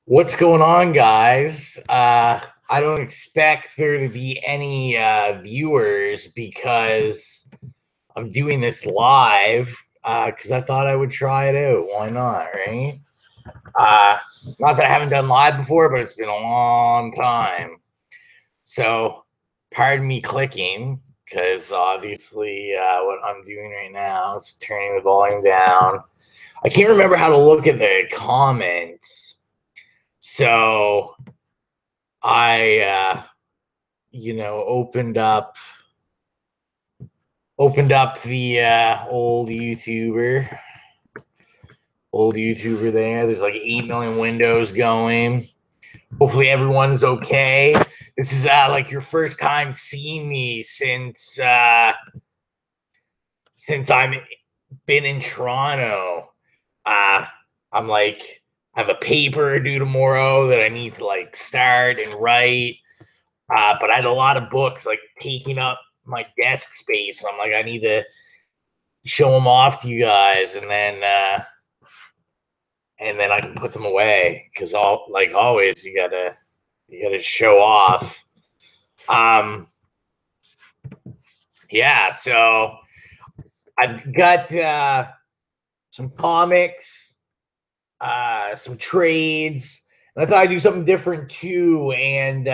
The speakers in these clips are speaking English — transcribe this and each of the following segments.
What's going on, guys? I don't expect there to be any viewers because I'm doing this live because I thought I would try it out. Why not, right? Uh, Not that I haven't done live before, but it's been a long time. So, pardon me clicking because obviously what I'm doing right now is turning the volume down. I can't remember how to look at the comments. So I opened up the old YouTuber there. There's like 8 million windows going. Hopefully everyone's okay. This is like your first time seeing me since I'm been in Toronto. I'm like, I have a paper due tomorrow that I need to like start and write. But I had a lot of books like taking up my desk space. I'm like, I need to show them off to you guys, and then I can put them away because always you gotta show off. Yeah. So I've got some comics, some trades, and I thought I'd do something different too, and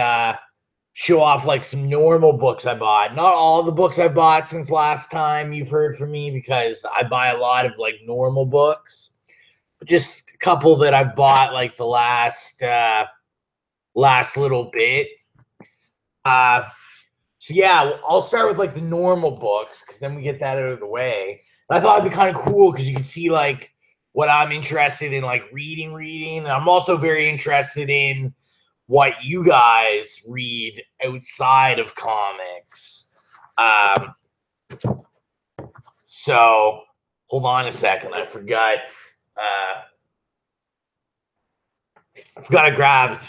show off like some normal books I bought. Not all the books I bought since last time you've heard from me because I buy a lot of like normal books, but just a couple that I've bought like the last little bit. So yeah, I'll start with like the normal books because then we get that out of the way. But I thought it'd be kind of cool because you can see like what I'm interested in, like reading. And I'm also very interested in what you guys read outside of comics. So hold on a second. I forgot to grab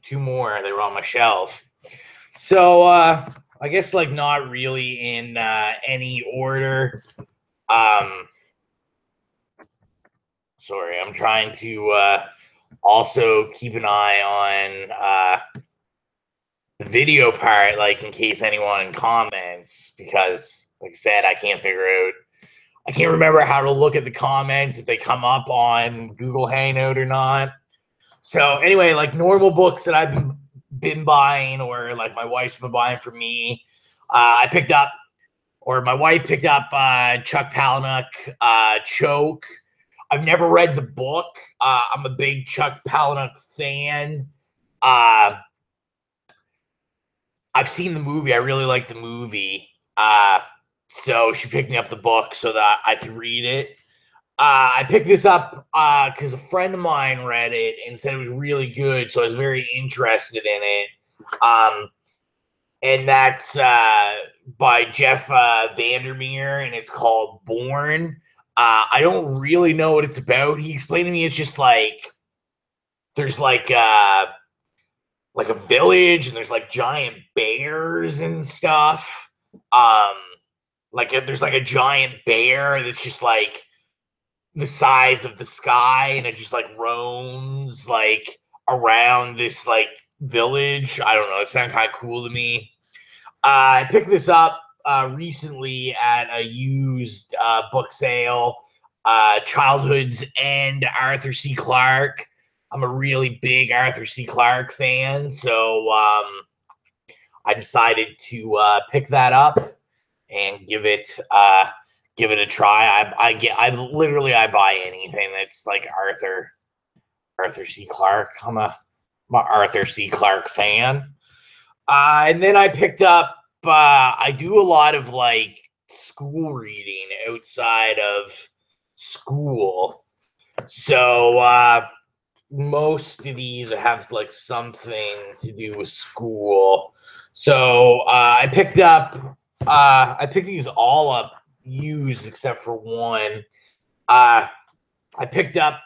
two more. They were on my shelf. So I guess like not really in any order. Sorry, I'm trying to also keep an eye on the video part, like in case anyone comments, because like I said, I can't remember how to look at the comments if they come up on Google Hangout or not. So anyway, like normal books that I've been buying, or like my wife's been buying for me, I picked up, or my wife picked up Chuck Palahniuk, Choke. I've never read the book. I'm a big Chuck Palahniuk fan. I've seen the movie. I really like the movie. So she picked me up the book so that I could read it. I picked this up because a friend of mine read it and said it was really good, so I was very interested in it. And that's by Jeff Vandermeer, and it's called Born. I don't really know what it's about. He explained to me it's just like there's like a village, and there's like giant bears and stuff. There's like a giant bear that's just like the size of the sky, and it just like roams like around this like village. I don't know. It sounded kind of cool to me. I picked this up recently at a used book sale. Childhood's End, Arthur C. Clarke. I'm a really big Arthur C. Clarke fan, so I decided to pick that up and give it a try. I buy anything that's like Arthur C. Clarke. I'm a Arthur C. Clarke fan. And then I picked up. I do a lot of like school reading outside of school, so most of these have like something to do with school. So I picked these all up used except for one. I picked up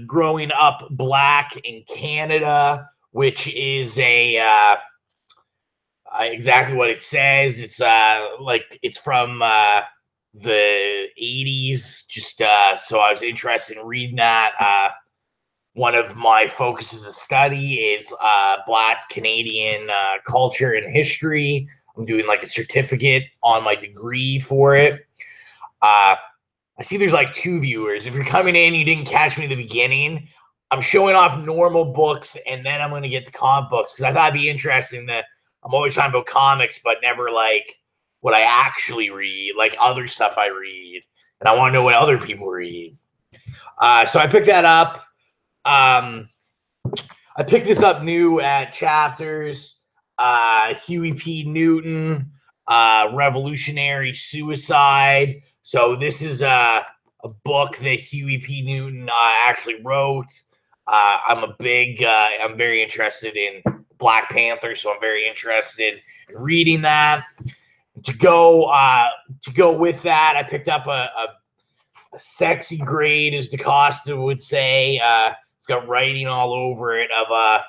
Growing Up Black in Canada, which is a exactly what it says. It's it's from the 80s. Just so I was interested in reading that. one of my focuses of study is Black Canadian culture and history. I'm doing like a certificate on my degree for it. I see there's like 2 viewers. If you're coming in, you didn't catch me in the beginning. I'm showing off normal books, and then I'm going to get to comic books because I thought it'd be interesting that I'm always talking about comics, but never like what I actually read, like other stuff I read. And I want to know what other people read. So I picked that up. I picked this up new at Chapters. Huey P. Newton, Revolutionary Suicide. So this is a book that Huey P. Newton actually wrote. I'm very interested in Black Panther, so I'm very interested in reading that. To go with that, I picked up a sexy grade, as DaCosta would say. It's got writing all over it of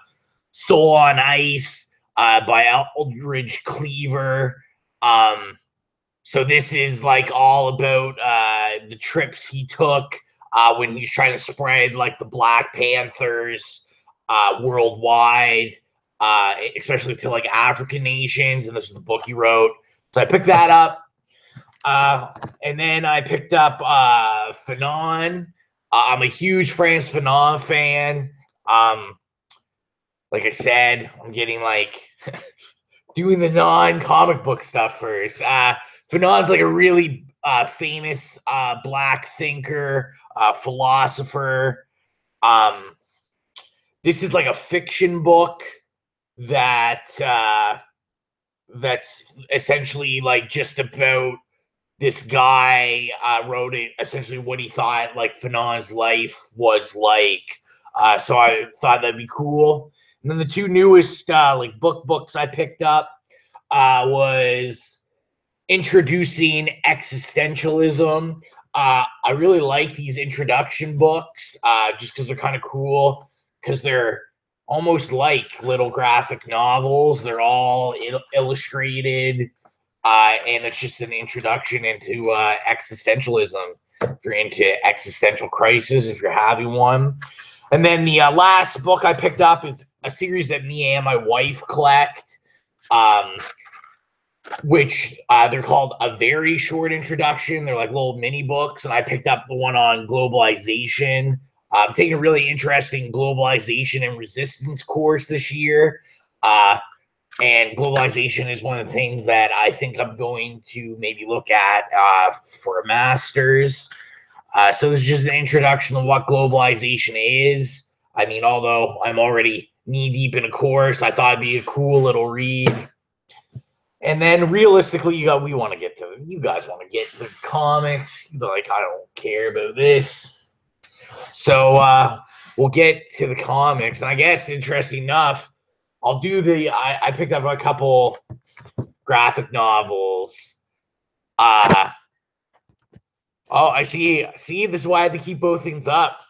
Soul on Ice by Eldridge Cleaver. So this is like all about the trips he took when he was trying to spread like the Black Panthers worldwide, especially to like African nations. And this is the book he wrote. So I picked that up. And then I picked up Fanon. I'm a huge Frantz Fanon fan. Like I said, I'm getting like doing the non-comic book stuff first. Fanon's like a really famous Black thinker, philosopher. This is like a fiction book that's essentially like just about this guy wrote it essentially what he thought like Fanon's life was like. So I thought that'd be cool. And then the 2 newest like books I picked up was introducing existentialism. I really like these introduction books just because they're kind of cool, because they're almost like little graphic novels. They're all illustrated. And it's just an introduction into existentialism. If you're into existential crisis, if you're having one. And then the last book I picked up is a series that me and my wife collect, which they're called A Very Short Introduction. They're like little mini books, and I picked up the one on globalization. I'm taking a really interesting globalization and resistance course this year. And globalization is one of the things that I think I'm going to maybe look at for a master's. So this is just an introduction to what globalization is. I mean, although I'm already knee deep in a course, I thought it'd be a cool little read. And then realistically, you guys want to get to the comics. They're like, I don't care about this. So we'll get to the comics. And I guess, interesting enough, I'll do I picked up a couple graphic novels. Oh, I see. See, this is why I had to keep both things up.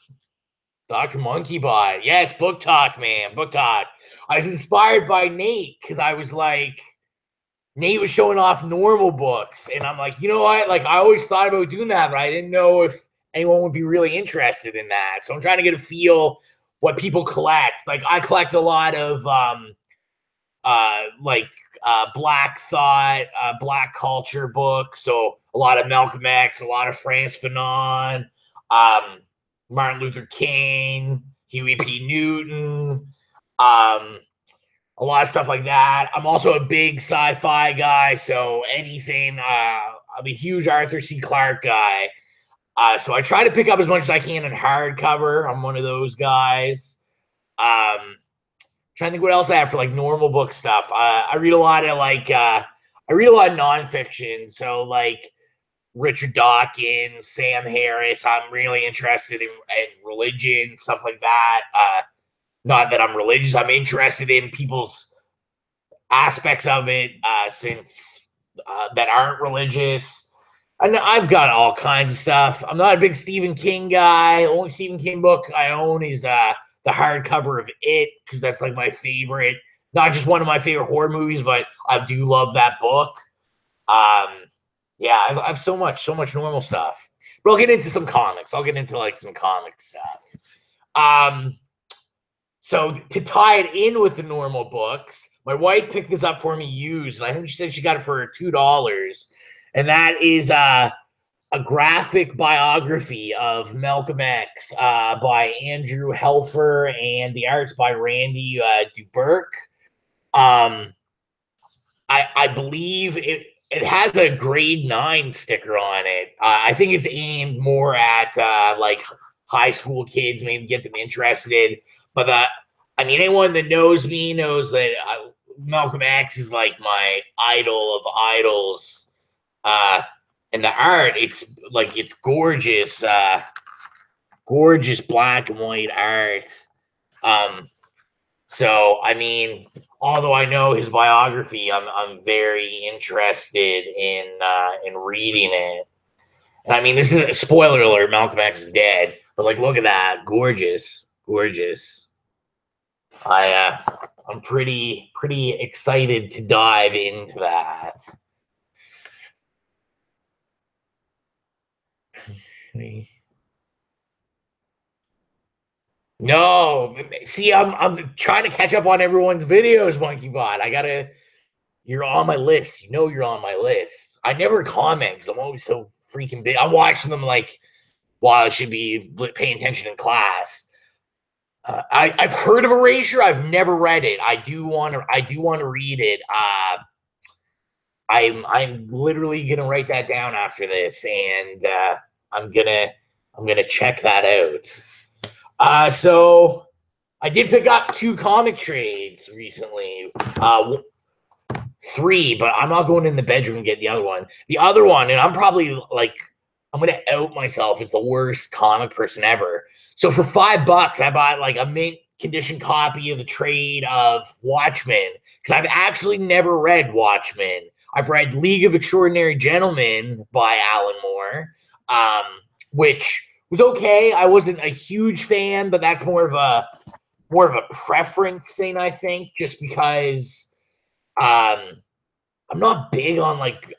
Dr. Monkey Bot. Yes, book talk, man. Book talk. I was inspired by Nate because I was like, Nate was showing off normal books. And I'm like, you know what? Like, I always thought about doing that, but I didn't know if anyone would be really interested in that. So I'm trying to get a feel what people collect. Like, I collect a lot of Black thought, Black culture books. So a lot of Malcolm X, a lot of Frantz Fanon, Martin Luther King, Huey P. Newton, a lot of stuff like that. I'm also a big sci-fi guy, so anything. I'm a huge Arthur C. Clarke guy. So I try to pick up as much as I can in hardcover. I'm one of those guys. Trying to think what else I have for like normal book stuff. I read a lot of nonfiction. So like Richard Dawkins, Sam Harris. I'm really interested in religion, stuff like that. Not that I'm religious. I'm interested in people's aspects of it since that aren't religious. And I've got all kinds of stuff. I'm not a big Stephen King guy. The only Stephen King book I own is the hardcover of It, because that's like my favorite. Not just one of my favorite horror movies, but I do love that book. Yeah, I have so much normal stuff. But I'll get into some comics. I'll get into like some comic stuff. So to tie it in with the normal books, my wife picked this up for me used, and I think she said she got it for $2. And that is a graphic biography of Malcolm X by Andrew Helfer, and the art's by Randy Duberk. I believe it has a grade 9 sticker on it. I think it's aimed more at like high school kids, maybe get them interested. But I mean, anyone that knows me knows that Malcolm X is like my idol of idols. And the art, it's like it's gorgeous, gorgeous black and white art. So I mean, although I know his biography, I'm very interested in reading it. And I mean, this is a spoiler alert: Malcolm X is dead. But like, look at that, gorgeous, gorgeous. I'm pretty excited to dive into that. No, see, I'm trying to catch up on everyone's videos, Monkey Bot. I gotta. You're on my list. You know you're on my list. I never comment because I'm always so freaking big. I'm watching them like while I should be paying attention in class. I've heard of Erasure. I've never read it. I do want to. I do want to read it. I'm literally gonna write that down after this, and I'm gonna I'm gonna check that out. So I did pick up 2 comic trades recently. 3, but I'm not going in the bedroom and get the other one. The other one, and I'm probably like, I'm gonna out myself as the worst comic person ever. So for $5, I bought like a mint condition copy of the trade of Watchmen, because I've actually never read Watchmen. I've read League of Extraordinary Gentlemen by Alan Moore, um, which was okay. I wasn't a huge fan, but that's more of a preference thing, I think, just because I'm not big on like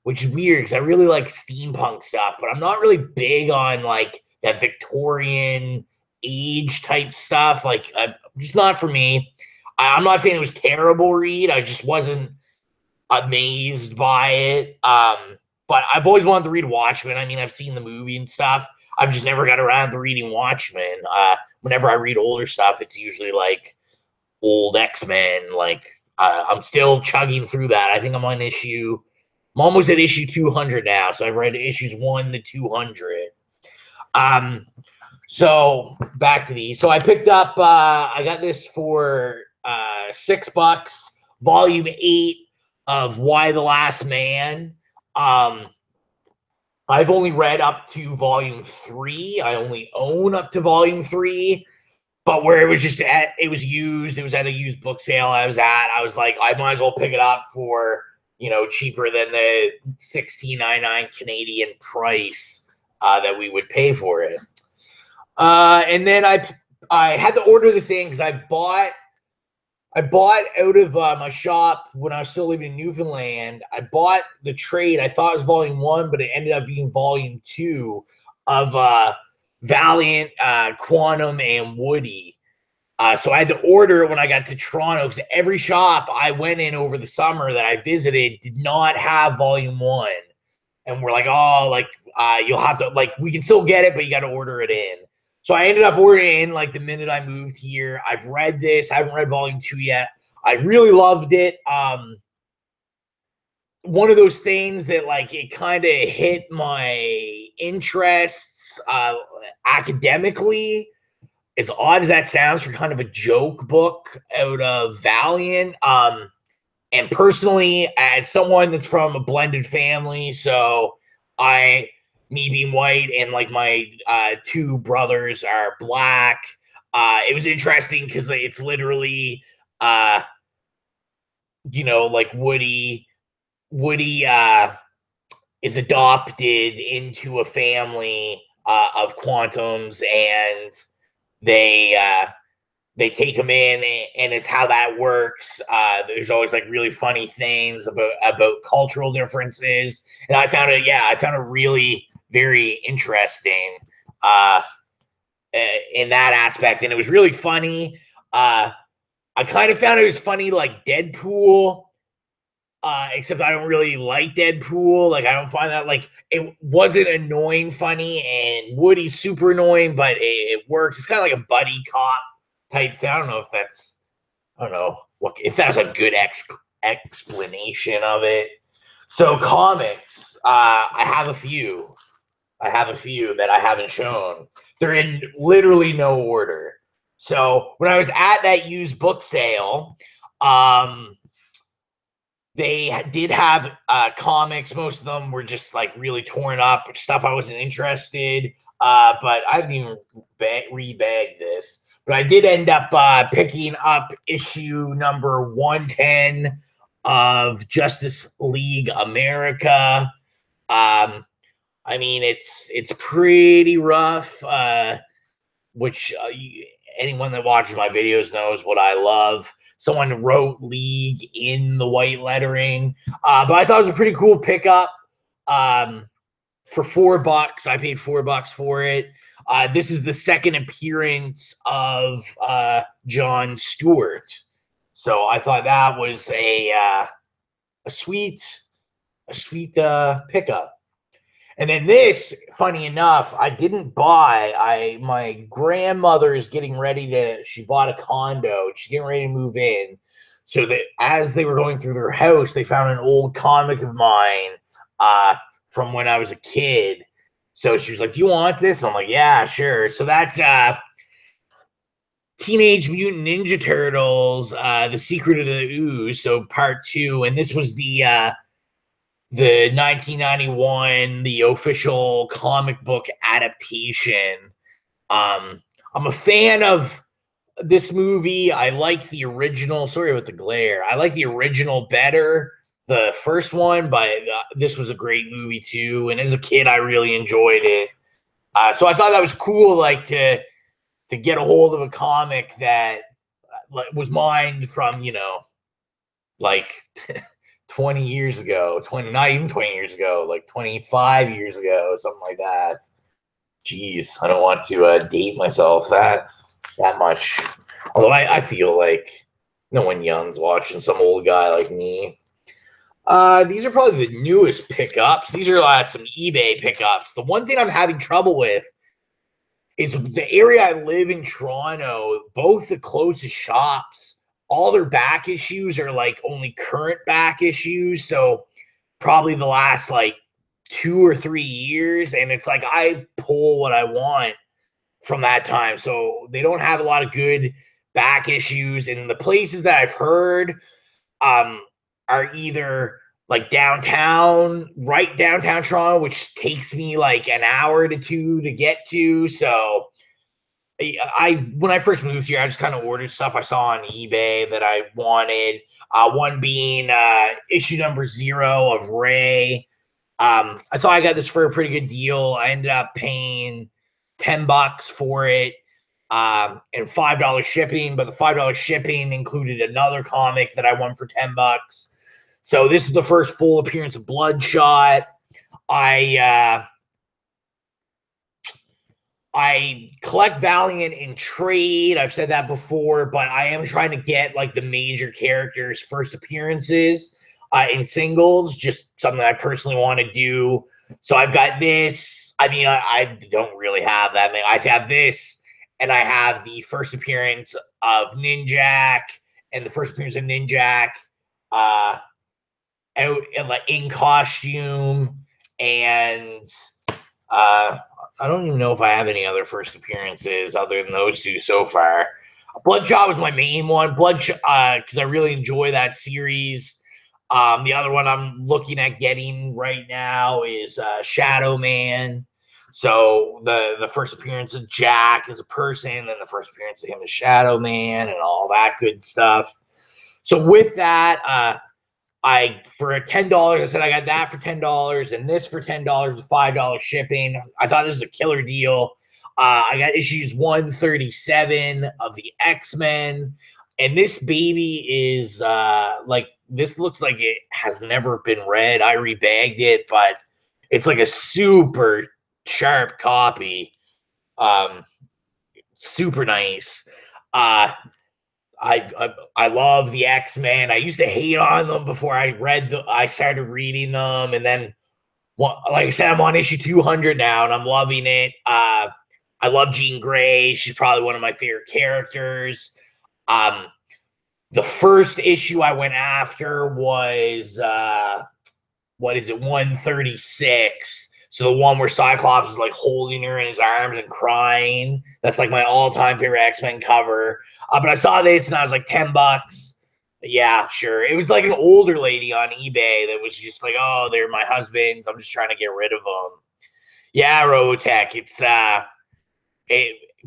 which is weird because I really like steampunk stuff, but I'm not really big on like that Victorian age type stuff. Like just not for me. I'm not saying it was terrible read. I just wasn't amazed by it. But I've always wanted to read Watchmen. I mean, I've seen the movie and stuff. I've just never got around to reading Watchmen. Whenever I read older stuff, it's usually like old X-Men. Like I'm still chugging through that. I think I'm almost at issue 200 now. So I've read issues 1 to 200. Um, so back to these. So I picked up, I got this for $6, volume 8 of Why the Last Man. Um, I've only read up to volume 3. I only own up to volume 3. But where it was just it was used, it was at a used book sale I was at. I was like, I might as well pick it up for cheaper than the $16.99 Canadian price that we would pay for it. And then I had to order this in because I bought out of my shop when I was still living in Newfoundland. I bought the trade. I thought it was volume 1, but it ended up being volume 2 of Valiant, Quantum, and Woody. So I had to order it when I got to Toronto because every shop I went in over the summer that I visited did not have volume 1. And we're like, oh, like you'll have to, like, we can still get it, but you got to order it in. So I ended up ordering in like the minute I moved here. I've read this. I haven't read volume 2 yet. I really loved it. One of those things that like it kind of hit my interests academically, as odd as that sounds, for kind of a joke book out of Valiant. And personally, as someone that's from a blended family, so me being white and like my 2 brothers are black, it was interesting because it's literally, like Woody is adopted into a family of quantums, and they take him in, and it's how that works. There's always like really funny things about cultural differences, and I found it really very interesting in that aspect, and it was really funny. I kind of found it was funny, like Deadpool, except I don't really like Deadpool. Like, I don't find that, like, it wasn't annoying funny, and Woody's super annoying, but it works. It's kind of like a buddy cop type thing. I don't know if that's, I don't know if that's a good explanation of it. So comics, I have a few. I have a few that I haven't shown. They're in literally no order. So when I was at that used book sale, um, they did have comics. Most of them were just like really torn up, stuff I wasn't interested. But I haven't even rebagged this. But I did end up picking up issue number 110 of Justice League America. I mean, it's pretty rough. Which anyone that watches my videos knows what I love. Someone wrote League in the white lettering, but I thought it was a pretty cool pickup. For $4, I paid $4 for it. This is the second appearance of John Stewart, so I thought that was a sweet pickup. And then this, funny enough, I didn't buy. My grandmother is getting ready to. She bought a condo. She's getting ready to move in. So that as they were going through their house, they found an old comic of mine uh, from when I was a kid. So she was like, "Do you want this?" And I'm like, "Yeah, sure." So that's Teenage Mutant Ninja Turtles: The Secret of the Ooze. So part 2, and this was the 1991, the official comic book adaptation. I'm a fan of this movie. I like the original. Sorry about the glare. I like the original better, the first one, but this was a great movie too. And as a kid, I really enjoyed it. So I thought that was cool, like to get a hold of a comic that was mined from, like 20 years ago, 20, not even 20 years ago, like 25 years ago, something like that. Jeez, I don't want to date myself that much. Although I feel like no one young's watching some old guy like me. These are probably the newest pickups. These are some eBay pickups. The one thing I'm having trouble with is the area I live in, Toronto. Both the closest shops, all their back issues are like only current back issues. So probably the last like 2 or 3 years. And it's like I pull what I want from that time. So they don't have a lot of good back issues. And the places that I've heard um, are either like downtown, right downtown Toronto, which takes me like an hour to 2 to get to. So I when I first moved here, I just kind of ordered stuff I saw on eBay that I wanted. One being issue number 0 of Ray. I thought I got this for a pretty good deal. I ended up paying $10 for it, and $5 shipping. But the $5 shipping included another comic that I won for $10. So this is the first full appearance of Bloodshot. I I collect Valiant in trade. I've said that before, but I am trying to get like the major characters' first appearances in singles, just something I personally want to do. So I've got this. I mean, I don't really have that many. I have this, and I have the first appearance of Ninjak and the first appearance of Ninjak uh, out like in costume, and uh, I don't even know if I have any other first appearances other than those two so far. Bloodshot was my main one. Bloodshot, because I really enjoy that series. The other one I'm looking at getting right now is Shadow Man. So the first appearance of Jack as a person, then the first appearance of him as Shadow Man, and all that good stuff. So with that, for $10, I said I got that for $10 and this for $10 with $5 shipping. I thought this was a killer deal. I got issues 137 of the X-Men, and this baby is like this looks like it has never been read. I rebagged it, but it's like a super sharp copy. Um, Super nice. Uh, I love the X-Men. I used to hate on them before I started reading them, and then like I said, I'm on issue 200 now, and I'm loving it. I love Jean Grey. She's probably one of my favorite characters. The first issue I went after was what is it, 136. So the one where Cyclops is like holding her in his arms and crying. That's like my all-time favorite X-Men cover. But I saw this and I was like, $10. Yeah, sure. It was like an older lady on eBay that was just like, oh, they're my husbands. I'm just trying to get rid of them. Yeah, Robotech. It's a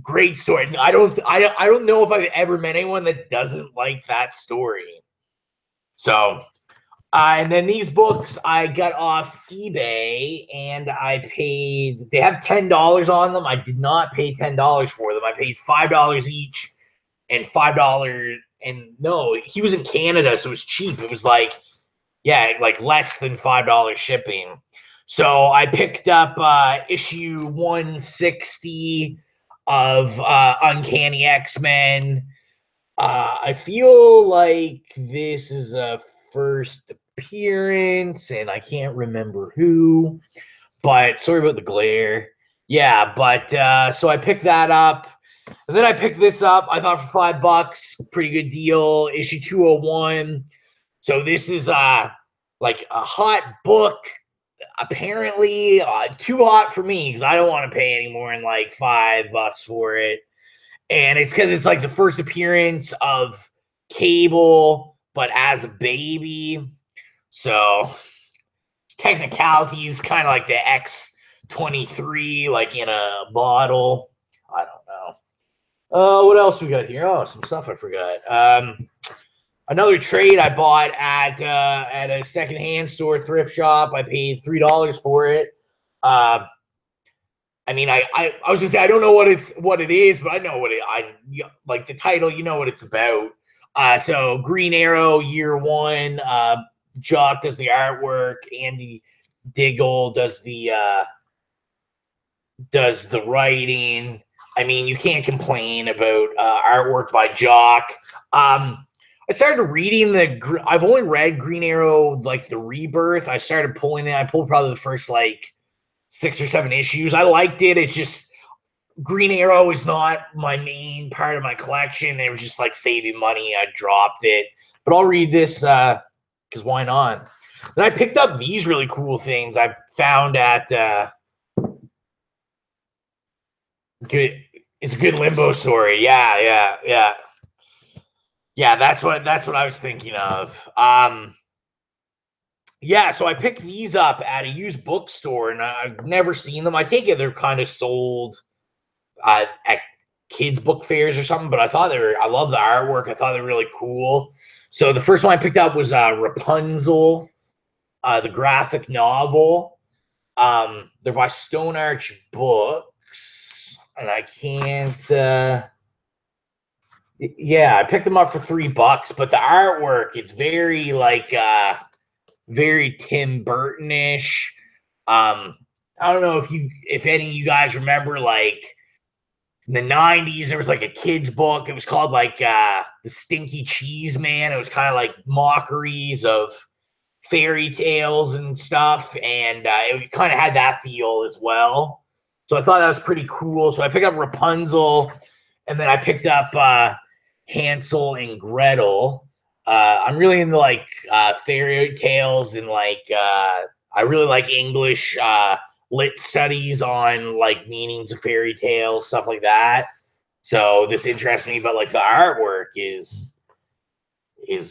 great story. I don't know if I've ever met anyone that doesn't like that story. So and then these books I got off eBay, and I paid. They have $10 on them. I did not pay $10 for them. I paid $5 each, and $5. And no, he was in Canada, so it was cheap. It was like, yeah, like less than $5 shipping. So I picked up issue 160 of Uncanny X-Men. I feel like this is a first appearance, and I can't remember who, but sorry about the glare. Yeah, but so I picked that up, and then I picked this up. I thought for $5, pretty good deal. Issue 201. So this is like a hot book. Apparently, too hot for me because I don't want to pay any more than like $5 for it. And it's because it's like the first appearance of Cable, but as a baby. So technicalities, kind of like the X-23, like in a bottle. I don't know. What else we got here? Oh, some stuff I forgot. Another trade I bought at a secondhand store, thrift shop. I paid $3 for it. I mean, I was gonna say I don't know what it is, but I know what like the title. You know what it's about. So Green Arrow Year One. Jock does the artwork. Andy Diggle does the writing. I mean, you can't complain about artwork by Jock. I started reading I've only read Green Arrow like the Rebirth. I started pulling it. I pulled probably the first like 6 or 7 issues. I liked it. It's just Green Arrow is not my main part of my collection. It was just like saving money. I dropped it, but I'll read this because why not? Then I picked up these really cool things I found at good. It's a good Limbo story. Yeah. That's what I was thinking of. Yeah, so I picked these up at a used bookstore, and I've never seen them. I take it they're kind of sold at kids' book fairs or something, but I love the artwork. I thought they were really cool. So the first one I picked up was Rapunzel, the graphic novel. They're by Stone Arch Books, and I can't. Yeah, I picked them up for $3, but the artwork, it's very like very Tim Burton-ish. I don't know if any of you guys remember, like in the 90s, there was like a kid's book. It was called like The Stinky Cheese Man. It was kind of like mockeries of fairy tales and stuff, and it kind of had that feel as well. So I thought that was pretty cool. So I picked up Rapunzel, and then I picked up Hansel and Gretel. I'm really into like fairy tales, and like I really like English lit studies on like meanings of fairy tales, stuff like that. So this interests me, but like the artwork is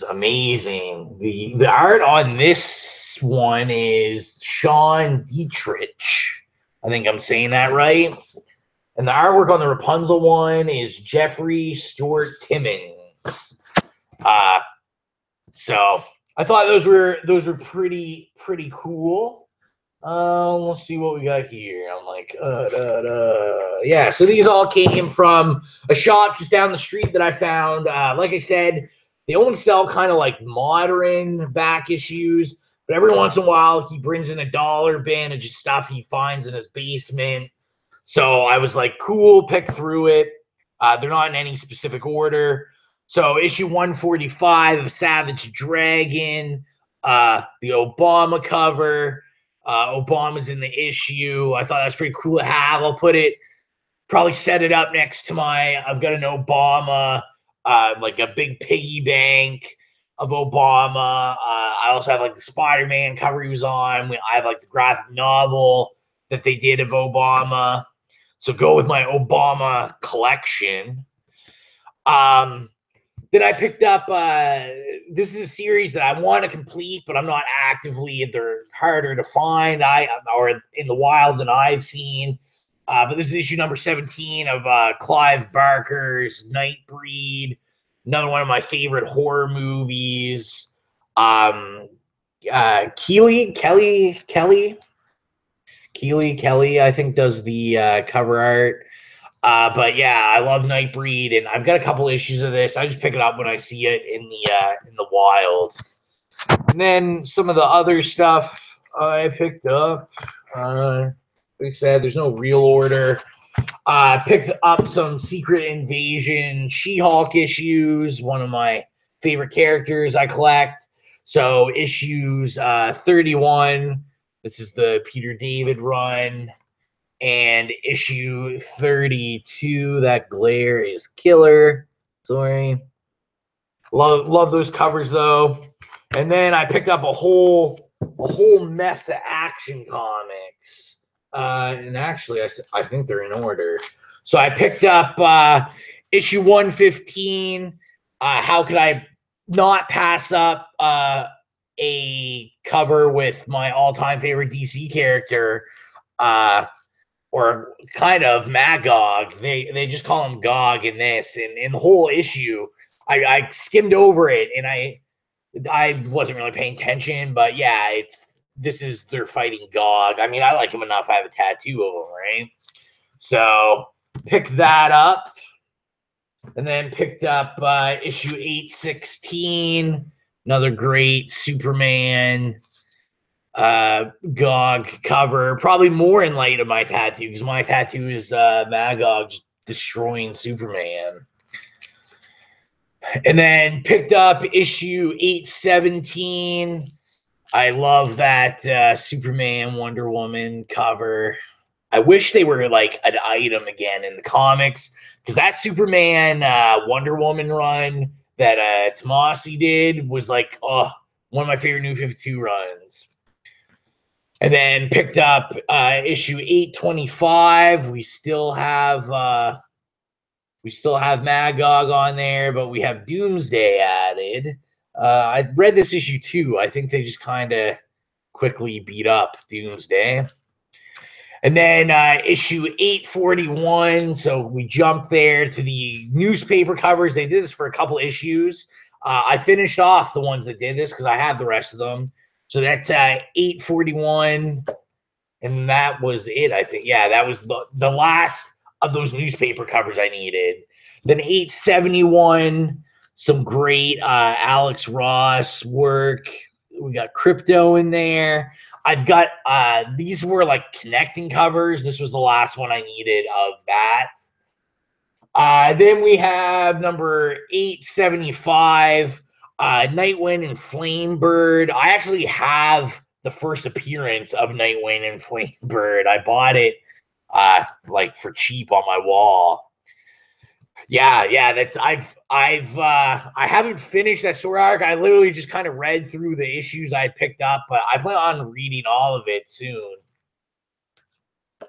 amazing. The art on this one is Sean Dietrich. I think I'm saying that right. And the artwork on the Rapunzel one is Jeffrey Stewart Timmons. So I thought those were pretty cool. Let's see what we got here. I'm like, yeah. So these all came from a shop just down the street that I found. Like I said, they only sell kind of like modern back issues, but every once in a while he brings in a dollar bin of just stuff he finds in his basement. So I was like, cool, pick through it. They're not in any specific order. So issue 145 of Savage Dragon, the Obama cover. Obama's in the issue. I thought that was pretty cool to have. I'll put it, probably set it up next to I've got an Obama, like a big piggy bank of Obama. I also have like the Spider-Man cover he was on. I have like the graphic novel that they did of Obama. So go with my Obama collection. Then I picked up, this is a series that I want to complete, but I'm not actively, they're harder to find, or in the wild than I've seen. But this is issue number 17 of Clive Barker's Nightbreed, another one of my favorite horror movies. Kelly, I think, does the cover art. But yeah, I love Nightbreed, and I've got a couple issues of this. I just pick it up when I see it in the wild. And then some of the other stuff I picked up. Like I said, there's no real order. I picked up some Secret Invasion She-Hulk issues, one of my favorite characters I collect. So issues 31. This is the Peter David run. And issue 32, that glare is killer. Sorry. Love those covers though. And then I picked up a whole mess of Action Comics. And actually, I think they're in order. So I picked up issue 115. How could I not pass up a cover with my all-time favorite DC character, or kind of Magog. They just call him Gog in this. And in the whole issue, I skimmed over it, and I wasn't really paying attention, but yeah, they're fighting Gog. I mean, I like him enough. I have a tattoo of him, right? So picked that up, and then picked up issue 816, another great Superman Gog cover, probably more in light of my tattoo, because my tattoo is Magog just destroying Superman. And then picked up issue 817. I love that Superman Wonder Woman cover. I wish they were like an item again in the comics, because that Superman Wonder Woman run that Tomasi did was like, one of my favorite New 52 runs. And then picked up issue 825. We still have Magog on there, but we have Doomsday added. I read this issue too. I think they just kind of quickly beat up Doomsday. And then issue 841. So we jumped there to the newspaper covers. They did this for a couple issues. I finished off the ones that did this because I have the rest of them. So that's 841. And that was it, I think. Yeah, that was the last of those newspaper covers I needed. Then 871, some great Alex Ross work. We got Crypto in there. I've got these were like connecting covers. This was the last one I needed of that. Then we have number 875, Nightwing and Flamebird. I actually have the first appearance of Nightwing and Flamebird. I bought it like for cheap on my wall. Yeah, that's I haven't finished that story arc. I literally just kind of read through the issues I picked up, but I plan on reading all of it soon.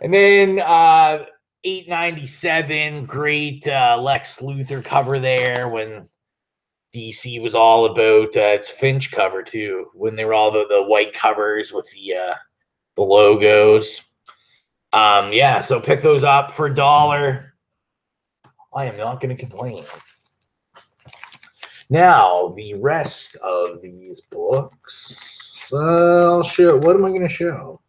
And then 897, great Lex Luthor cover there when DC was all about its Finch cover too, when they were all the white covers with the logos. Yeah, so pick those up for $1. I am not going to complain. Now, the rest of these books, I'll show. What am I going to show?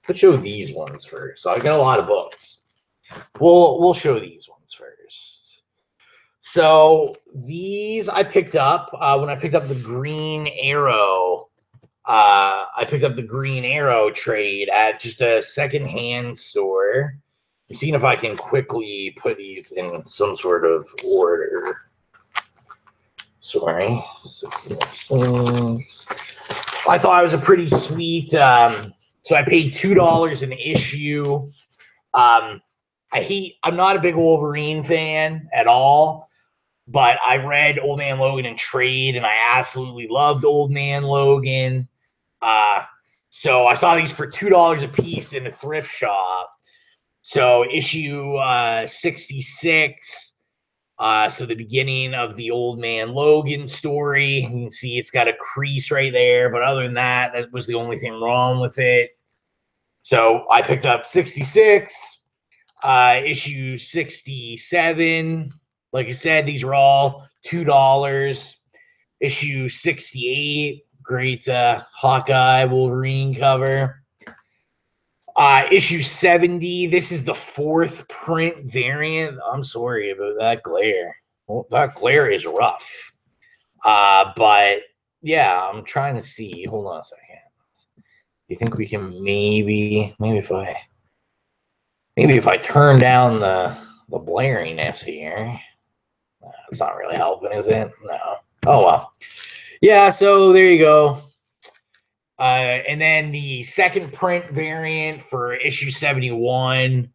Let's show these ones first. So I got a lot of books. We'll show these ones first. So these I picked up when I picked up the Green Arrow. I picked up the Green Arrow trade at just a secondhand store. I'm seeing if I can quickly put these in some sort of order. Sorry. I thought it was a pretty sweet. So I paid $2 an issue. I'm not a big Wolverine fan at all, but I read Old Man Logan in trade, and I absolutely loved Old Man Logan. So I saw these for $2 a piece in a thrift shop. So issue 66. So the beginning of the Old Man Logan story. You can see it's got a crease right there, but other than that, that was the only thing wrong with it. So I picked up 66, issue 67. Like I said, these are all $2. Issue 68, great Hawkeye Wolverine cover. Issue 70, this is the 4th print variant. I'm sorry about that glare. Well, that glare is rough. But yeah, I'm trying to see. Hold on a second. You think we can maybe if I turn down the blariness here? It's not really helping, is it? No. Oh well. Yeah, so there you go. And then the 2nd print variant for issue 71.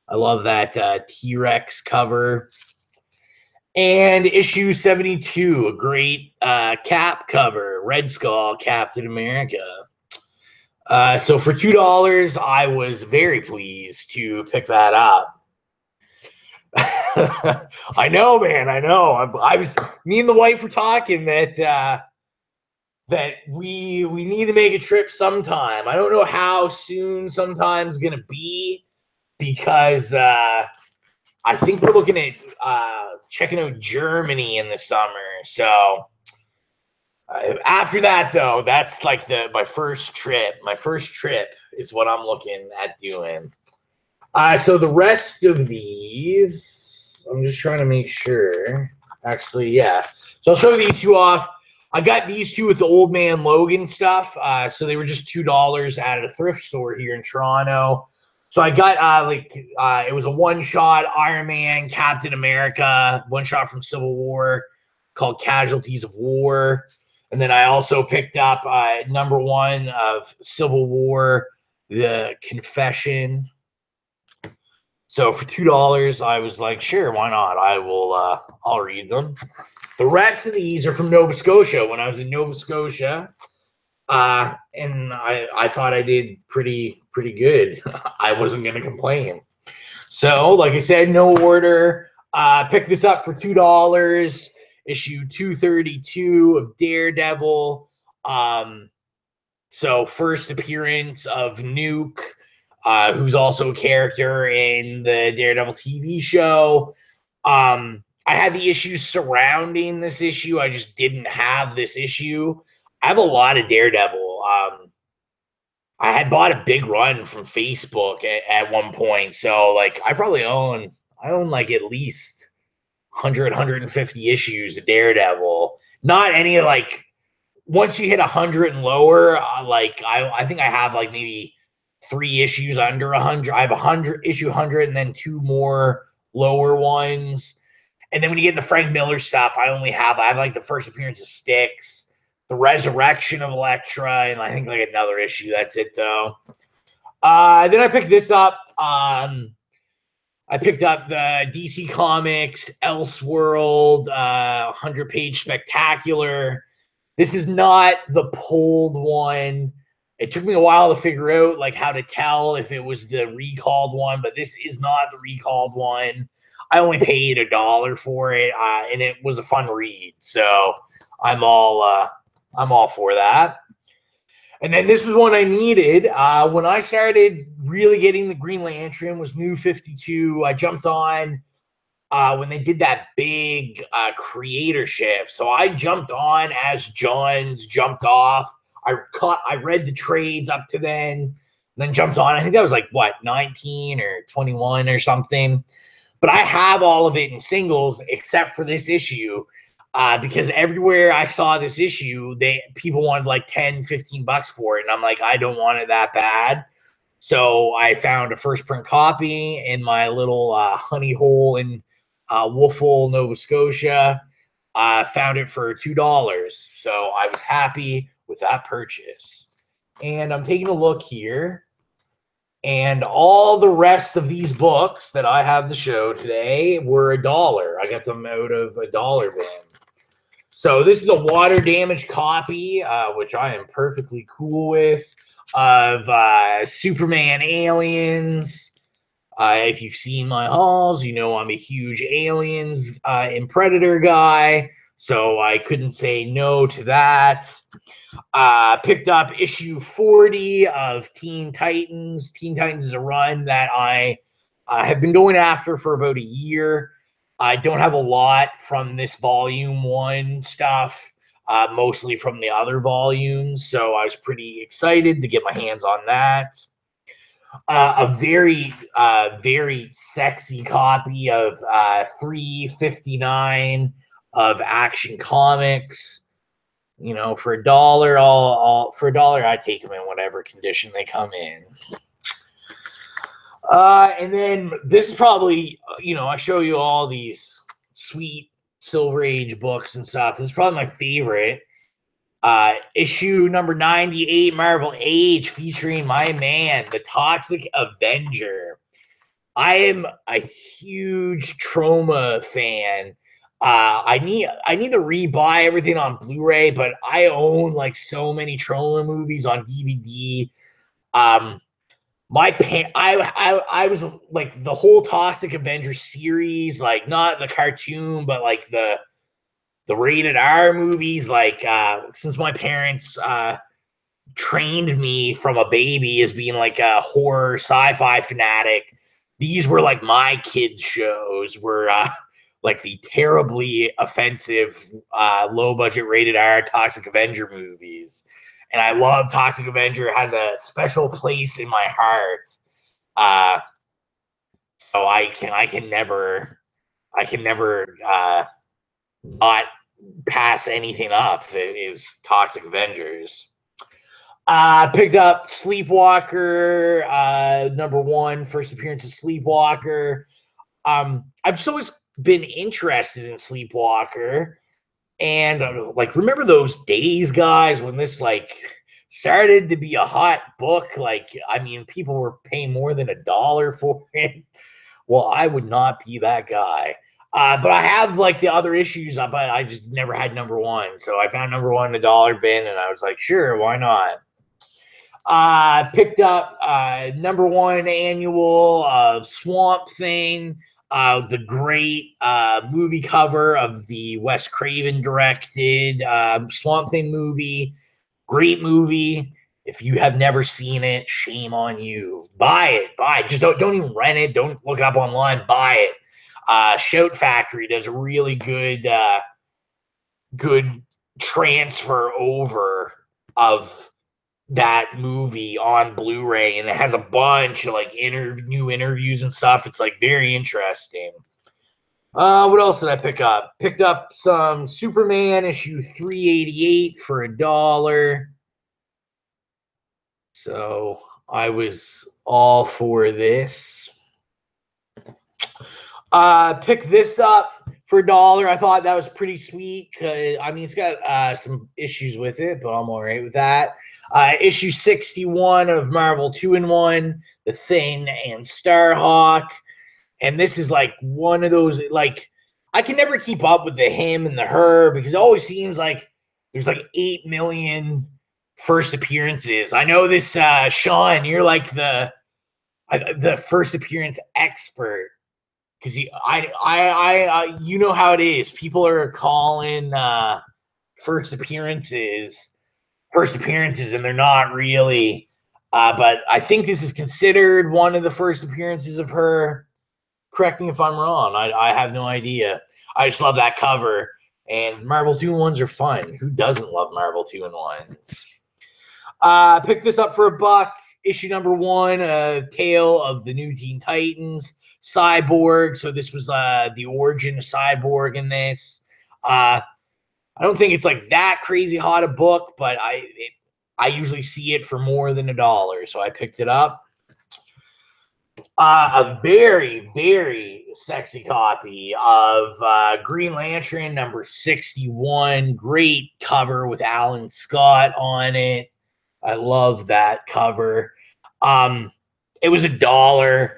I love that T-Rex cover. And issue 72, a great Cap cover, Red Skull Captain America. So for $2, I was very pleased to pick that up. I know, man. I know. I was. Me and the wife were talking that we need to make a trip sometime. I don't know how soon. Sometime's gonna be because I think we're looking at checking out Germany in the summer. So after that, though, that's like my first trip. My first trip is what I'm looking at doing. So the rest of these, I'm just trying to make sure. Actually, yeah. So I'll show these two off. I got these two with the Old Man Logan stuff. So they were just $2 at a thrift store here in Toronto. So I got it was a one-shot Iron Man, Captain America, one-shot from Civil War called Casualties of War. And then I also picked up #1 of Civil War, The Confession. So for $2, I was like, sure, why not? I'll read them. The rest of these are from Nova Scotia. When I was in Nova Scotia, and I thought I did pretty good. I wasn't gonna complain. So, like I said, no order. Picked this up for $2. Issue 232 of Daredevil. So first appearance of Nuke. Who's also a character in the Daredevil TV show. I had the issues surrounding this issue. I just didn't have this issue. I have a lot of Daredevil. I had bought a big run from Facebook at one point. So like I own like at least 100, 150 issues of Daredevil. Not any like once you hit 100 and lower, I think I have like maybe 3 issues under 100. I have 100 issue 100 and then 2 more lower ones. And then when you get the Frank Miller stuff, I have like the first appearance of Styx, the resurrection of Elektra, and I think like another issue. That's it though. Then I picked this up. I picked up the DC Comics Elseworld 100-page spectacular. This is not the pulled one. It took me a while to figure out like how to tell if it was the recalled one, but this is not the recalled one. I only paid $1 for it, and it was a fun read. So I'm all for that. And then this was one I needed. When I started really getting the Green Lantern was New 52. I jumped on when they did that big creator shift. So I jumped on as Johns jumped off. I read the trades up to then jumped on. I think that was like what 19 or 21 or something. But I have all of it in singles except for this issue. Because everywhere I saw this issue, people wanted like 10, $15 for it. And I'm like, I don't want it that bad. So I found a first print copy in my little honey hole in Wolfville, Nova Scotia. Found it for $2. So I was happy with that purchase. And I'm taking a look here. And all the rest of these books that I have to show today were $1. I got them out of a dollar bin. So this is a water damaged copy, which I am perfectly cool with, of Superman Aliens. If you've seen my hauls, you know I'm a huge Aliens and Predator guy, so I couldn't say no to that. Picked up issue 40 of Teen Titans. Teen Titans is a run that I have been going after for about a year. I don't have a lot from this volume 1 stuff, mostly from the other volumes, so I was pretty excited to get my hands on that. A very sexy copy of 359 of Action Comics. You know, for $1, I'd take them in whatever condition they come in. And then this is probably, I show you all these sweet Silver Age books and stuff. This is probably my favorite. Issue number 98, Marvel Age, featuring my man, the Toxic Avenger. I am a huge Trauma fan. I need to rebuy everything on Blu-ray, but I own like so many Trauma movies on DVD. I was like the whole Toxic Avenger series, like not the cartoon, but like the rated R movies. Like since my parents trained me from a baby as being like a horror sci-fi fanatic, these were like my kids shows were like the terribly offensive low budget rated R Toxic Avenger movies. And I love Toxic Avenger. It has a special place in my heart. So I can never not pass anything up that is Toxic Avengers. Picked up Sleepwalker, number 1, first appearance of Sleepwalker. I've just always been interested in Sleepwalker. And like, remember those days, guys, when this like started to be a hot book? Like, I mean, people were paying more than $1 for it. Well, I would not be that guy. But I have like the other issues, but I just never had number 1. So I found number 1 in the dollar bin, and I was like, sure, why not? Picked up number 1 annual of Swamp Thing, the great movie cover of the Wes Craven directed Swamp Thing movie. Great movie. If you have never seen it, shame on you. Buy it. Just don't even rent it. Don't look it up online. Buy it. Shout Factory does a really good transfer over of that movie on Blu-ray, and it has a bunch of like new interviews and stuff. It's like very interesting. What else did I pick up? Picked up some Superman issue 388 for $1. So I was all for this. Picked this up for $1. I thought that was pretty sweet. I mean, it's got some issues with it, but I'm all right with that. Issue 61 of Marvel 2-in-1, The Thing and Starhawk. And this is like one of those, like, I can never keep up with the him and the her because it always seems like there's like 8 million first appearances. I know this, Sean, you're like the first appearance expert. Because you know how it is. People are calling first appearances, and they're not really. But I think this is considered one of the first appearances of her. Correct me if I'm wrong. I have no idea. I just love that cover. And Marvel 2-in-1s are fun. Who doesn't love Marvel 2-in-1s? Picked this up for $1. Issue number 1, Tale of the New Teen Titans, Cyborg. So this was the origin of Cyborg in this. I don't think it's like that crazy hot a book, but I usually see it for more than $1, so I picked it up. A very, very sexy copy of Green Lantern number 61. Great cover with Alan Scott on it. I love that cover. It was $1.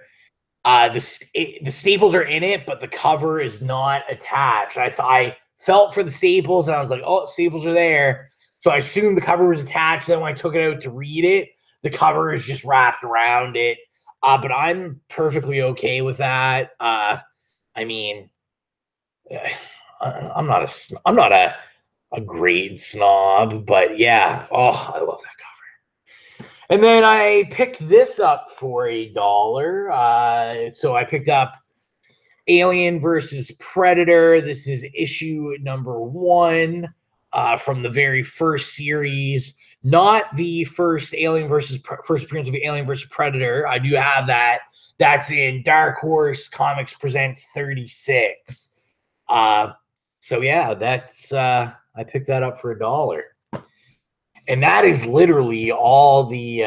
The staples are in it, but the cover is not attached. I felt for the staples, and I was like, "Oh, staples are there." So I assumed the cover was attached. Then when I took it out to read it, the cover is just wrapped around it. But I'm perfectly okay with that. I mean, I'm not a grade snob, but yeah. Oh, I love that cover. And then I picked this up for $1. So I picked up Alien versus Predator. This is issue number 1 from the very first series. Not the first first appearance of Alien versus Predator. I do have that. That's in Dark Horse Comics Presents 36. So yeah, that's I picked that up for $1. And that is literally all the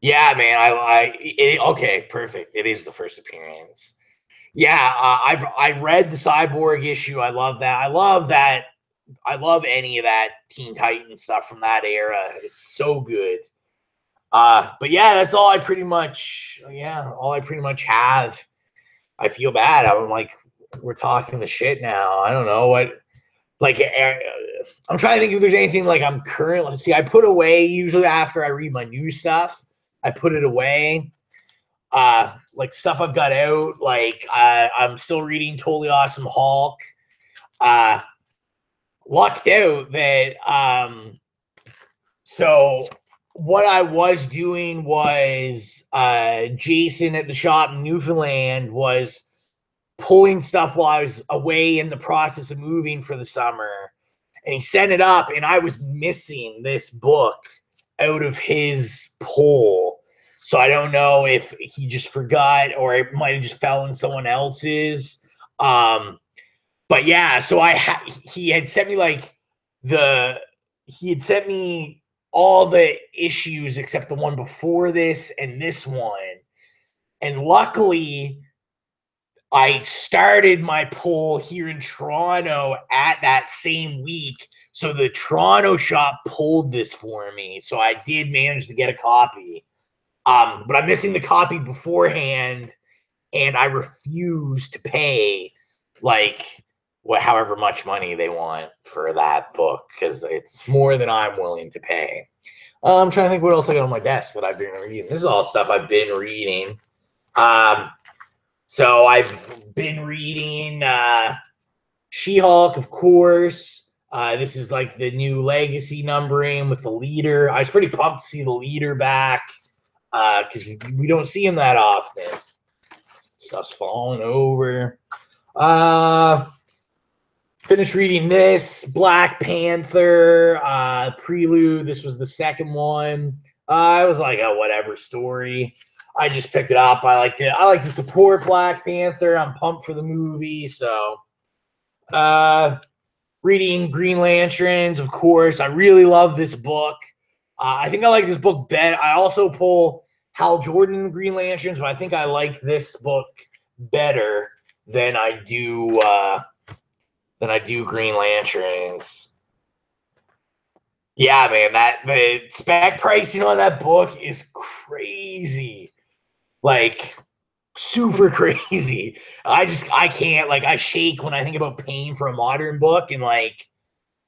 yeah, man. Okay, perfect. It is the first appearance. Yeah, I read the Cyborg issue. I love that. I love that. I love any of that Teen Titan stuff from that era. It's so good. But yeah, that's all I pretty much. Yeah, all I pretty much have. I feel bad. I'm like, we're talking the shit now. I don't know what. Like, I'm trying to think if there's anything like I'm currently. See, I put away usually after I read my new stuff. I put it away. Like stuff I've got out. Like I'm still reading Totally Awesome Hulk. Uh, lucked out that so what I was doing was Jason at the shop in Newfoundland was pulling stuff while I was away in the process of moving for the summer. And he sent it up, and I was missing this book out of his pull. So I don't know if he just forgot or it might have just fell in someone else's. But yeah, so he had sent me like the he had sent me all the issues except the one before this and this one. And luckily, I started my pull here in Toronto at that same week. So the Toronto shop pulled this for me. So I did manage to get a copy. But I'm missing the copy beforehand, and I refuse to pay like however much money they want for that book because it's more than I'm willing to pay. I'm trying to think what else I got on my desk that I've been reading. This is all stuff I've been reading. Um, so I've been reading She-Hulk, of course. This is like the new legacy numbering with the leader. I was pretty pumped to see the leader back because we don't see him that often. Stuff's falling over. Finished reading this Black Panther prelude. This was the second one. It was like a whatever story. I just picked it up. I like to support Black Panther. I'm pumped for the movie. So, reading Green Lanterns, of course. I really love this book. I think I like this book better. I also pull Hal Jordan and the Green Lanterns, but I think I like this book better than I do Green Lanterns. Yeah, man, the spec pricing on that book is crazy. Like super crazy. I can't like I shake when I think about paying for a modern book and like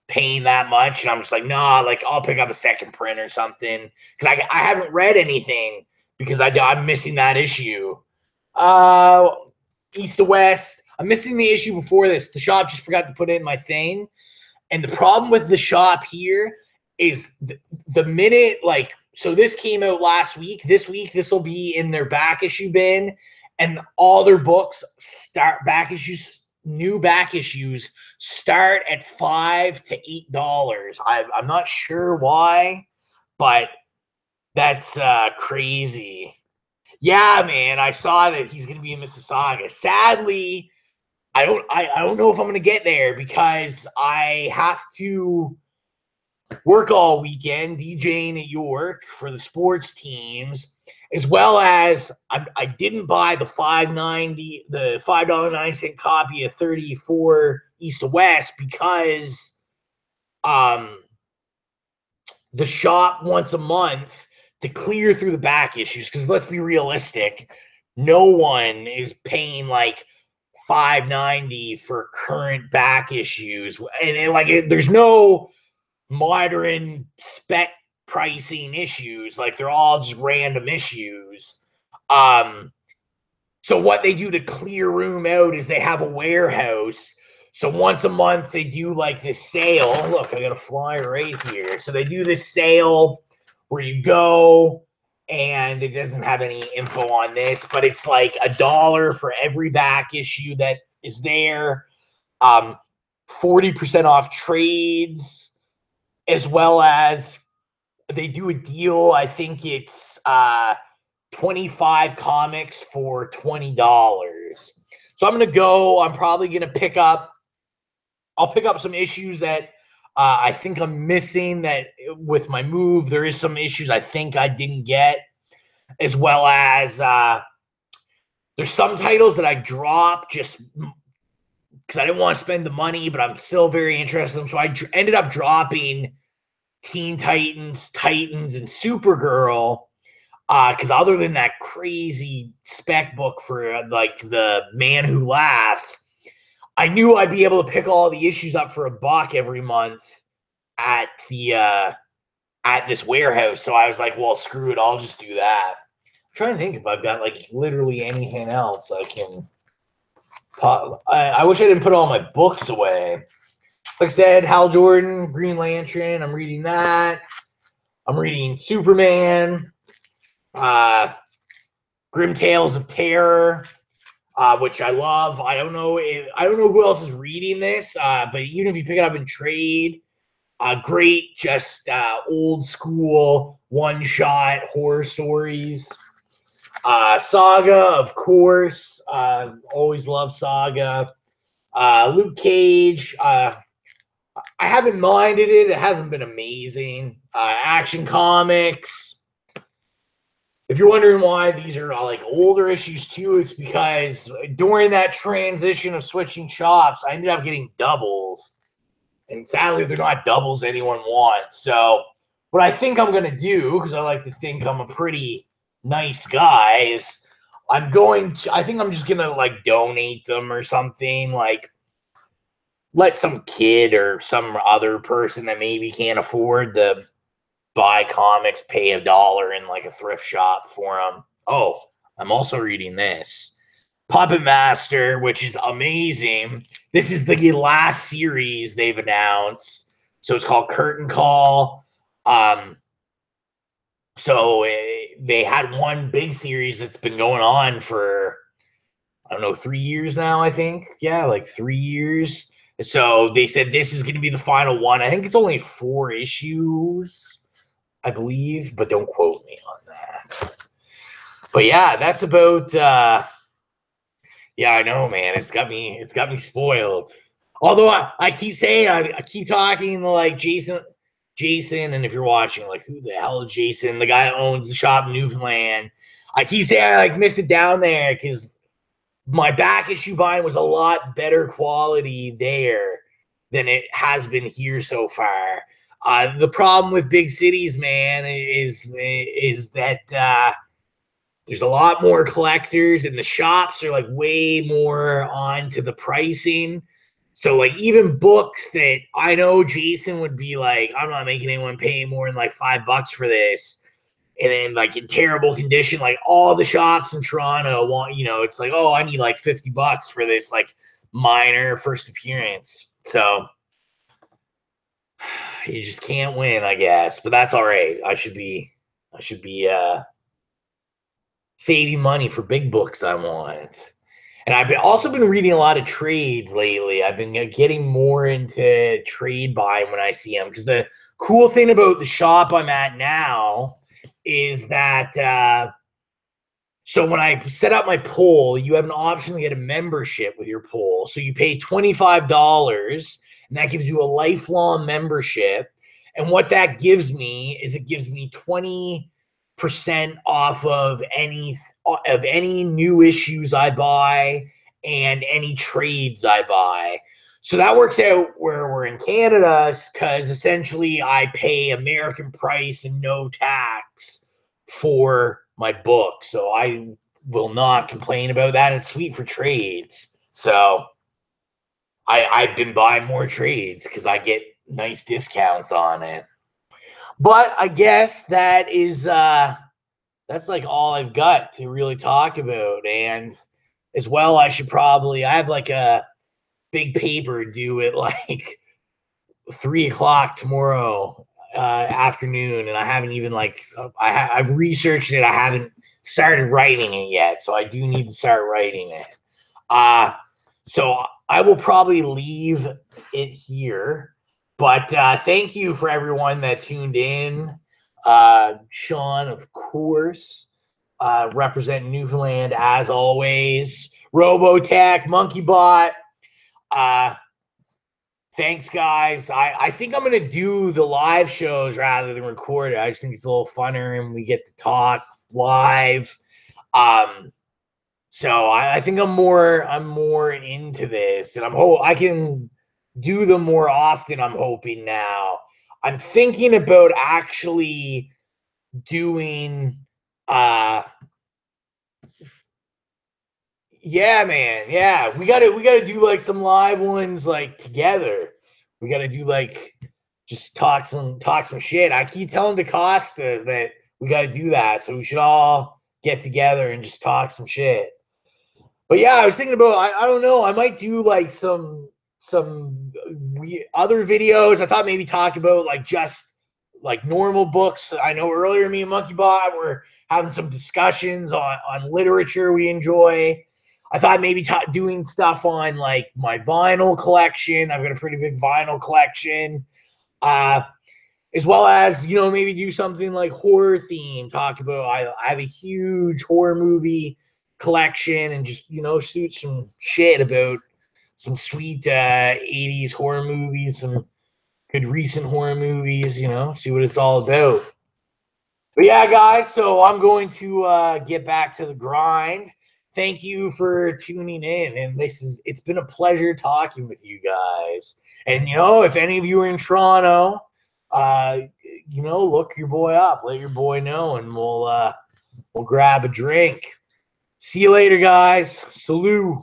paying that much. And I'm just like, nah, like I'll pick up a second print or something. Because I haven't read anything because I'm missing that issue. Uh East to West. I'm missing the issue before this. The shop just forgot to put it in my thing. And the problem with the shop here is the minute, like, so this came out last week. This week, this will be in their back issue bin, and all their books start back issues. New back issues start at $5 to $8. I'm not sure why, but that's crazy. Yeah, man, I saw that he's going to be in Mississauga. Sadly, I don't know if I'm gonna get there because I have to work all weekend, DJing at York for the sports teams, as well as I didn't buy the $5.90 copy of 34 East to West because the shop once a month to clear through the back issues. Because let's be realistic, no one is paying like $5.90 for current back issues, and there's no modern spec pricing issues. Like they're all just random issues. Um, so what they do to clear room out is they have a warehouse. So once a month they do like this sale. Look, I got a flyer right here. So they do this sale where you go and it doesn't have any info on this, but it's like $1 for every back issue that is there. 40% off trades, as well as they do a deal. I think it's 25 comics for $20. So I'm gonna go. I'm probably gonna pick up. I'll pick up some issues that I think I'm missing. That with my move, there is some issues I think I didn't get, as well as there's some titles that I dropped just because I didn't want to spend the money, but I'm still very interested in them. So I ended up dropping Teen Titans, Titans, and Supergirl. Because other than that crazy spec book for like the Man Who Laughs, I knew I'd be able to pick all the issues up for $1 every month at the at this warehouse. So I was like, well, screw it, I'll just do that. I'm trying to think if I've got like literally anything else I can talk. I wish I didn't put all my books away. Like I said, Hal Jordan, Green Lantern. I'm reading that. I'm reading Superman. Grim Tales of Terror, which I love. I don't know who else is reading this, but even if you pick it up in trade, great, just old school one shot horror stories. Saga, of course. Always love Saga. Luke Cage. I haven't minded it. It hasn't been amazing. Action Comics. If you're wondering why these are like older issues too, it's because during that transition of switching shops, I ended up getting doubles. And sadly, they're not doubles anyone wants. So what I think I'm going to do, because I like to think I'm a pretty nice guy, is I think I'm just going to like donate them or something. Like let some kid or some other person that maybe can't afford the buy comics, pay $1 in like a thrift shop for them. Oh, I'm also reading this Puppet Master, which is amazing. This is the last series they've announced, so it's called Curtain Call. So they had one big series that's been going on for I don't know 3 years now. I think like 3 years. So they said this is going to be the final one. I think it's only 4 issues. I believe, but don't quote me on that. But yeah, that's about yeah, I know, man. It's got me spoiled. Although I keep saying I keep talking to like Jason, and if you're watching, like who the hell is Jason? The guy that owns the shop in Newfoundland. I keep saying I like miss it down there because my back issue buying was a lot better quality there than it has been here so far. The problem with big cities, man, is that there's a lot more collectors, and the shops are like way more on to the pricing. So like even books that I know Jason would be like, I'm not making anyone pay more than like $5 for this. And then like in terrible condition, like all the shops in Toronto want, it's like, oh, I need like $50 for this like minor first appearance. So you just can't win, I guess. But that's all right. I should be saving money for big books I want. And I've also been reading a lot of trades lately. I've been getting more into trade buying when I see them. Because the cool thing about the shop I'm at now is that so when I set up my poll, you have an option to get a membership with your poll. So you pay $25, and that gives you a lifelong membership. And what that gives me is it gives me 20% off of any new issues I buy and any trades I buy. So that works out where we're in Canada because essentially I pay American price and no tax for my book. So I will not complain about that. It's sweet for trades. So I've been buying more trades because I get nice discounts on it. But I guess that's like all I've got to really talk about. And as well, I have like a big paper due at like 3 o'clock tomorrow afternoon, and I haven't even I've researched it. I haven't started writing it yet, so I do need to start writing it. So I will probably leave it here. But thank you for everyone that tuned in. Sean, of course, representing Newfoundland as always. Robotech, MonkeyBot. Thanks, guys. I think I'm going to do the live shows rather than record it. I just think it's a little funner and we get to talk live. So I think I'm more into this, and I can do them more often. I'm hoping now. I'm thinking about actually doing. Yeah, man. Yeah, we gotta do like some live ones like together. We gotta do like just talk some shit. I keep telling DaCosta that we gotta do that, so we should all get together and just talk some shit. But yeah, I was thinking about I don't know, I might do like some other videos. I thought maybe talk about like just like normal books. I know earlier me and MonkeyBot were having some discussions on literature we enjoy. I thought maybe doing stuff on like my vinyl collection. I've got a pretty big vinyl collection. Uh, as well as maybe do something like horror theme. Talk about I have a huge horror movie collection and just shoot some shit about some sweet 80s horror movies, some good recent horror movies, see what it's all about. But yeah, guys, so I'm going to get back to the grind. Thank you for tuning in, and it's been a pleasure talking with you guys. And if any of you are in Toronto, look your boy up, let your boy know, and we'll grab a drink. See you later, guys. Salute.